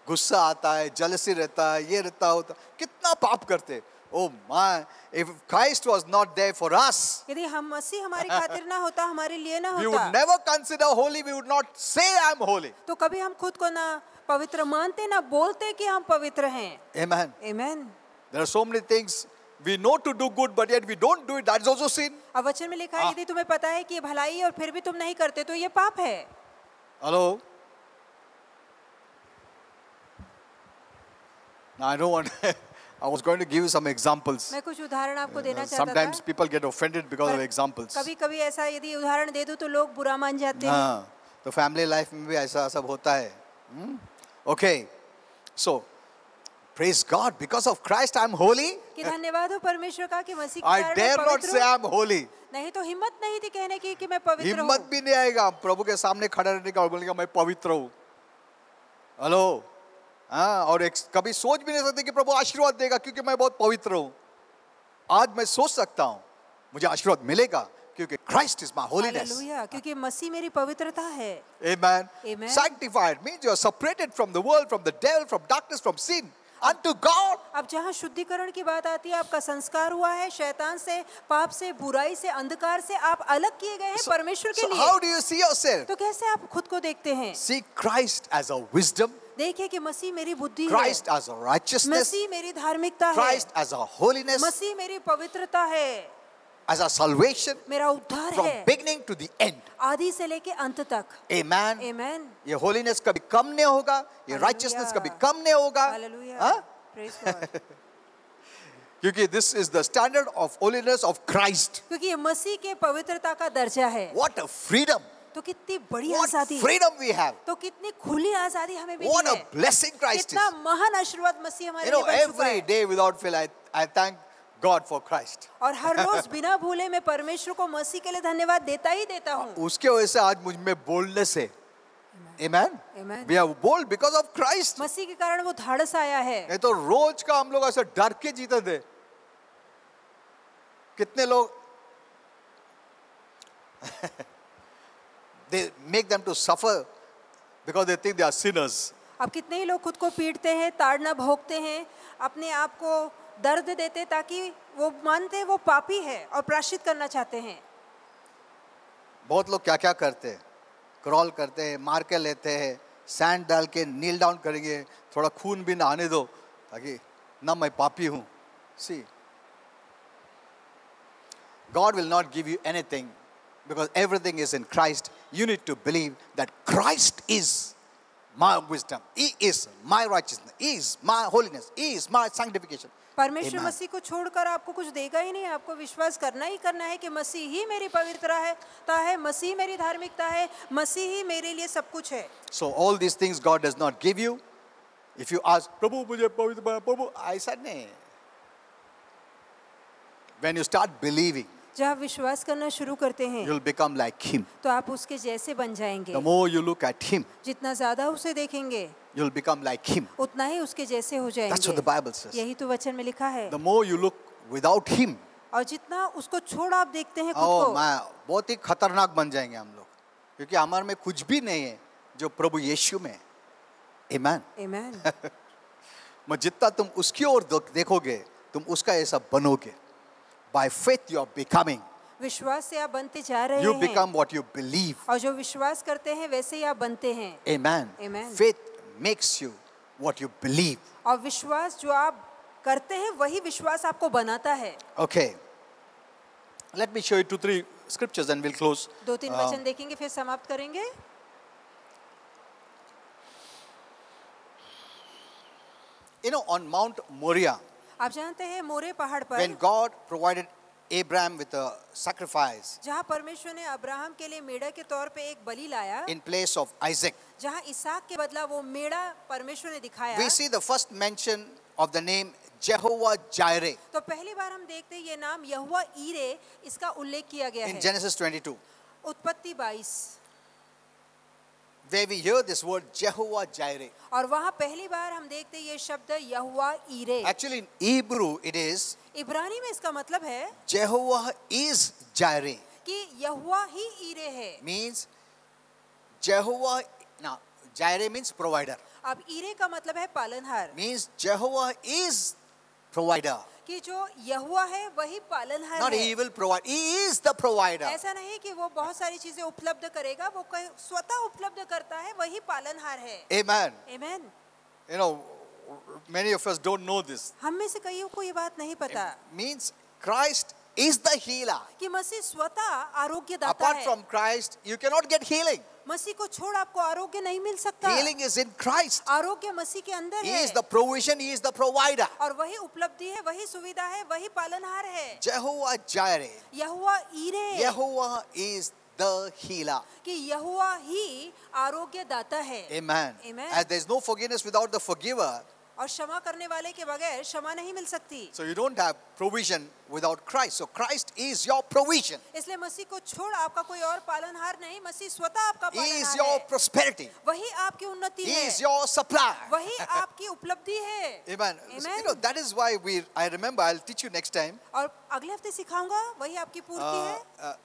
A: गुस्सा आता है, jealousy रहता है, ये रहता होता, कितना पाप करते। Oh my, if Christ was not there for us,
B: यदि हम मसीह हमारी खातिर ना होता, हमारे लिए ना
A: we would
B: होता,
A: never consider holy. We would not say I'm holy.
B: तो कभी हम खुद को ना पवित्र मानते ना बोलते कि हम पवित्र हैं।
A: Amen.
B: आमीन।
A: There are so many things we know to do good, but yet we don't do it. That is also sin.
B: अब वचन में लिखा है यदि तुम्हें पता है कि ये भलाई और फिर भी तुम नहीं करते तो ये पाप है।
A: Hello. Now I don't want. I was going to give you some examples.
B: मैं कुछ उदाहरण आपको देना चाहता
A: Sometimes
B: था।
A: people get offended because of examples.
B: कभी कभी ऐसा यदि उदाहरण दे दूं तो लोग बुरा मान जाते हैं।
A: हाँ, तो फैमिली लाइफ में भी ऐसा सब होता है. Okay, so praise God, because of Christ I'm holy.
B: कि धन्यवाद हो परमेश्वर का कि मसीह के
A: I
B: कारण
A: dare
B: मैं
A: not
B: पवित्र
A: say
B: हूँ।
A: I'm holy.
B: नहीं तो हिम्मत नहीं थी कहने की कि मैं पवित्र
A: हिम्मत
B: हूँ।
A: भी नहीं आएगा प्रभु के सामने खड़ा रहने का और बोलने का मैं पवित्र हूँ. हेलो, हाँ, और कभी सोच भी नहीं सकते कि प्रभु आशीर्वाद देगा क्योंकि मैं बहुत पवित्र हूँ. आज मैं सोच सकता हूँ मुझे आशीर्वाद मिलेगा क्योंकि Christ is my holiness.
B: Hallelujah, क्योंकि मसीह मेरी पवित्रता है।
A: Amen.
B: Amen.
A: Sanctified means you are separated from the world, from the devil, from darkness, from sin unto God.
B: अब जहाँ शुद्धिकरण की बात आती है, आपका संस्कार हुआ है शैतान से, पाप से, बुराई से, अंधकार से, आप अलग किए गए हैं परमेश्वर के
A: So
B: लिए।
A: how do you see yourself?
B: तो कैसे आप खुद को देखते हैं?
A: See Christ as a wisdom,
B: देखिए कि मसीह मेरी बुद्धि है,
A: Christ as a righteousness,
B: मसीह मेरी धार्मिकता है,
A: Christ as a holiness,
B: मसीह मेरी पवित्रता है,
A: as a salvation
B: मेरा उद्धार
A: from
B: है,
A: beginning to the end.
B: आदि से लेके अंत तक।
A: Amen.
B: आमीन।
A: ये holiness कभी कम नहीं होगा, ये
B: Hallelujah.
A: righteousness कभी कम नहीं होगा,
B: हालेलुया।
A: हाँ?
B: Praise God।
A: क्योंकि this is the standard of holiness of Christ.
B: क्योंकि ये मसीह के पवित्रता का दर्जा है।
A: What a freedom!
B: तो कितनी बड़ी
A: What
B: आजादी,
A: freedom we have!
B: तो कितनी खुली आजादी हमें मिली
A: What
B: है।
A: a blessing Christ is!
B: कितना महान आशीर्वाद मसीह हमारे
A: You know,
B: लिए बन चुका
A: every
B: है।
A: day without fail, I thank God for Christ.
B: और हर रोज बिना भूले मैं परमेश्वर को मसीह के लिए धन्यवाद देता ही देता हूँ।
A: उसके वजह से आज मुझ में boldness है. Amen.
B: Amen.
A: We are bold because of Christ.
B: मसीह के कारण वो धाड़स आया है।
A: नहीं तो रोज का हम लोग ऐसे डर के जीते थे. कितने लोग they make them to suffer because they think they are sinners.
B: अब कितने ही लोग खुद को पीटते हैं, ताड़ना भोगते हैं, अपने आप को दर्द देते ताकि वो मानते हैं वो पापी है और प्रायश्चित करना चाहते हैं।
A: बहुत लोग क्या क्या करते हैं. क्रॉल करते हैं, मार के लेते हैं, सैंड डाल के नील डाउन करेंगे, थोड़ा खून भी ना आने दो ताकि ना मैं पापी हूँ. See, God will not give you anything because everything is in Christ. You need to believe that Christ is my wisdom. He is my righteousness. He is my holiness. He is my sanctification.
B: परमेश्वर
A: Amen.
B: मसीह को छोड़कर आपको कुछ देगा ही नहीं. आपको विश्वास करना ही करना है कि मसीह ही मेरी पवित्रता है, मसीह मेरी धार्मिकता है, मसीह ही मेरे लिए सब कुछ है.
A: So all these things God does not give you. If you ask, प्रभु मुझे पवित्र बना, प्रभु, ऐसा नहीं. When you start believing,
B: जब आप विश्वास करना शुरू करते हैं
A: you'll become like Him.
B: तो आप उसके जैसे बन जाएंगे.
A: The more you look at Him,
B: जितना ज्यादा उसे देखेंगे
A: you'll become like Him.
B: उतना ही उसके जैसे हो
A: That's what the
B: जाएंगे.
A: Bible says.
B: यही तो वचन में लिखा है.
A: The more you look without Him,
B: और जितना उसको छोड़ आप देखते हैं खुद
A: oh
B: को,
A: मैं बहुत ही खतरनाक बन जाएंगे हम लोग, क्योंकि हमारे में कुछ भी नहीं है जो प्रभु यीशु में है. Amen.
B: आमीन.
A: मैं जितना तुम उसकी ओर देखोगे, तुम उसका ऐसा बनोगे. By faith you are becoming.
B: विश्वास से आप बनते जा रहे
A: You
B: हैं.
A: become what you believe.
B: और जो विश्वास करते हैं वैसे ही आप बनते हैं.
A: Amen.
B: Amen.
A: Faith makes you what you believe.
B: और विश्वास जो आप करते हैं वही विश्वास आपको बनाता है.
A: Okay. Let me show you 2-3 scriptures and we'll close.
B: 2-3 वचन देखेंगे फिर समाप्त करेंगे.
A: You know, on Mount Moriah,
B: आप जानते हैं मोरे पहाड़
A: when
B: पर
A: God provided Abraham with a sacrifice
B: जहाँ परमेश्वर ने अब्राहम के लिए मेढ़ा के तौर पे एक बलि लाया,
A: in place of Isaac,
B: जहाँ इसहाक के बदला वो मेढ़ा परमेश्वर ने दिखाया,
A: we see the first mention of the name Jehovah Jireh
B: तो पहली बार हम देखते हैं ये नाम यहोवा ईरे, इसका उल्लेख किया गया
A: in
B: है.
A: Genesis 22,
B: उत्पत्ति 22.
A: where we hear this word Jehovah Jireh.
B: और वहाँ पहली बार हम देखते हैं ये शब्द यहोवा ईरे.
A: Actually, in Hebrew, it is
B: इब्रानी में इसका मतलब है
A: Jehovah is Jireh.
B: कि यहोवा ही ईरे है.
A: Means Jehovah. Now, Jireh means provider.
B: अब ईरे का मतलब है पालनहार.
A: Means Jehovah is provider.
B: कि जो यहोवा है वही पालनहार
A: Not
B: है.
A: he will provide. He is the provider.
B: ऐसा नहीं कि वो बहुत सारी चीजें उपलब्ध करेगा, वो स्वतः उपलब्ध करता है, वही पालनहार है.
A: Amen.
B: आमीन.
A: You know, many of us don't know this.
B: हम में से कईयों को ये बात नहीं पता
A: Means Christ is the healer.
B: कि मसीह स्वतः आरोग्य दाता
A: Apart
B: है.
A: from Christ, you cannot get healing.
B: मसीह को छोड़ आपको आरोग्य नहीं मिल सकता.
A: Healing is in Christ.
B: आरोग्य मसीह के अंदर
A: He
B: है.
A: is the provision. He is the provider.
B: और वही उपलब्धि है, वही सुविधा है, वही पालनहार है.
A: Jehovah Jireh.
B: Jehovah ईरे,
A: Jehovah is the healer.
B: कि यहोवा ही आरोग्य दाता है.
A: Amen.
B: Amen.
A: As there is no forgiveness without the forgiver,
B: और क्षमा करने वाले के बगैर क्षमा नहीं मिल सकती.
A: so you don't have provision without Christ. So Christ is your provision.
B: इसलिए मसीह को छोड़ आपका कोई और पालनहार नहीं. मसीह स्वतः आपका
A: He is
B: पालनहार
A: your
B: है.
A: prosperity.
B: वही आपकी उन्नति
A: He
B: है,
A: is your supply.
B: वही आपकी उपलब्धि है.
A: Amen.
B: Amen.
A: You know, that is why I remember, I'll teach you next time.
B: और अगले हफ्ते सिखाऊंगा, वही आपकी पूर्ति है.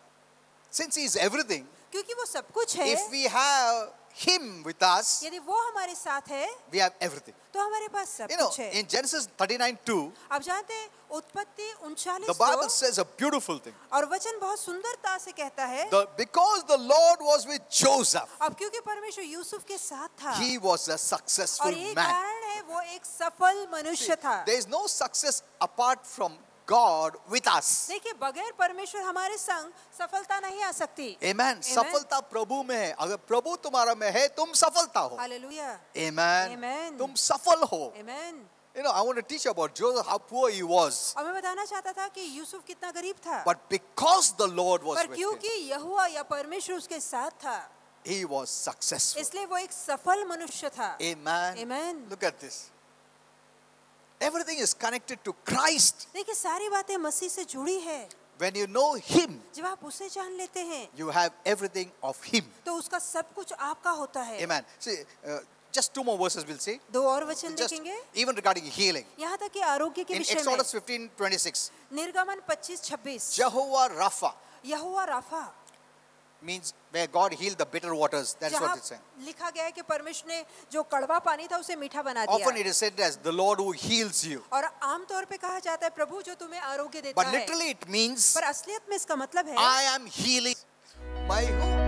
A: Since He is everything,
B: क्योंकि वो सब कुछ है.
A: if we have Him with us,
B: यदि वो हमारे साथ है
A: we have everything.
B: तो हमारे पास सब
A: You know,
B: कुछ है.
A: in Genesis 39:2,
B: आप जानते हैं उत्पत्ति 39
A: the Bible says a beautiful thing.
B: और वचन बहुत सुंदरता से कहता है,
A: Because the Lord was with Joseph,
B: अब क्योंकि परमेश्वर यूसुफ के साथ था
A: he was a successful
B: और ये
A: man.
B: कारण है वो एक सफल मनुष्य था.
A: There is no success apart from God with us.
B: देखिए बगैर परमेश्वर हमारे संग सफलता नहीं आ सकती.
A: Amen. सफलता प्रभु में है. अगर प्रभु तुम्हारा में है, तुम सफलता हो.
B: हालेलुया.
A: Amen.
B: Amen.
A: तुम सफल हो.
B: आमीन.
A: You know, I want to teach about Joseph, how poor he was.
B: और मैं बताना चाहता था कि यूसुफ कितना गरीब था,
A: But because the Lord was
B: पर
A: with him,
B: क्योंकि यहोवा या परमेश्वर उसके साथ था,
A: he was successful.
B: इसलिए वो एक सफल मनुष्य था.
A: Amen.
B: Amen.
A: Look at this. Everything is connected to Christ.
B: देखिए सारी बातें मसीह से जुड़ी है.
A: When you know Him,
B: जब आप उसे जान लेते हैं
A: you have everything of Him.
B: तो उसका सब कुछ आपका होता है.
A: Amen. See, just 2 more verses we'll see.
B: दो और वचन
A: Just
B: देखेंगे,
A: even regarding healing.
B: यहाँ तक कि आरोग्य के
A: In
B: विषय में.
A: Exodus 15:26,
B: निर्गमन 25-26.
A: Jehovah Rapha
B: Jehovah Rapha,
A: means where God healed the bitter waters. That's
B: जहाँ
A: what it's saying.
B: लिखा गया है कि परमेश्वर ने जो कड़वा पानी था उसे मीठा बना
A: Often
B: दिया.
A: it is said as the Lord who heals you.
B: और आमतौर पे कहा जाता है प्रभु जो तुम्हें आरोग्य देता
A: But
B: है.
A: literally it means
B: पर असलियत में इसका मतलब है
A: I am healing. My who?